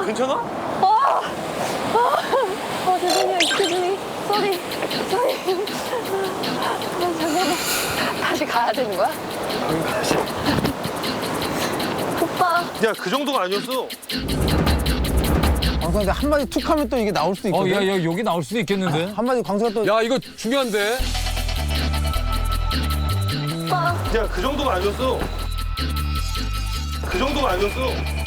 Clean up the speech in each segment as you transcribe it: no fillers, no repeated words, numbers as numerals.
괜찮아? 죄송해요. excuse 쏘리. 잠깐만. 다시 가야 되는 거야? 응, 다시. 오빠. 야, 그 정도가 아니었어. 광수한테 한마디 툭 하면 또 이게 나올 수도 있거든. 야, 여기 나올 수도 있겠는데? 한마디 광수가 또. 야, 이거 중요한데? 오빠. 야, 그 정도가 아니었어. 그 정도가 아니었어.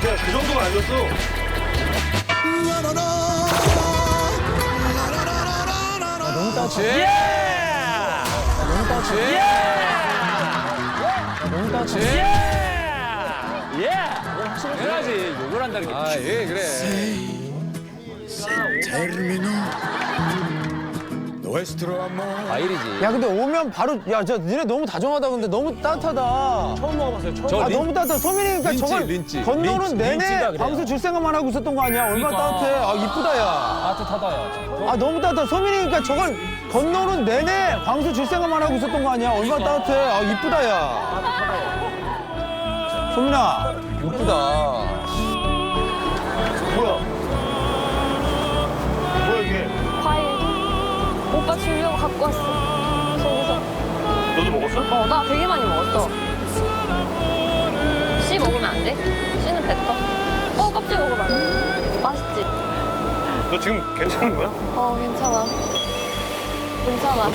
야, 그 정도가 아니었어. 너무 따뜻해. 예! 너무 따뜻해. 너무 따뜻해. 예! 해야지. 욕을 한다는 게. 아, 예, 그래. 과일이지. 야 근데 오면 바로 야 저 니네 너무 다정하다 근데 너무 따뜻하다. 처음 먹어봤어요, 처음. 아 너무 따뜻해. 소민이니까 린치, 저걸 린치. 건너는 린치다 내내 그래요. 광수 줄 생각만 하고 있었던 거 아니야? 얼마나 그러니까. 따뜻해. 아 이쁘다 야. 따뜻하다, 야. 아 너무 따뜻해. 소민이니까 저걸 건너는 내내 광수 줄 생각만 하고 있었던 거 아니야? 얼마나 따뜻해. 아 이쁘다 야. 소민아 이쁘다. 뭐야? 뭐야, 이게? 과일. 오빠 주려고 갖고 왔어. 속에서. 너도 먹었어? 나 되게 많이 먹었어. 씨 먹으면 안 돼? 씨는 뱉어. 껍질 먹으면 안 돼. 맛있지? 너 지금 괜찮은 거야? 괜찮아. 괜찮아.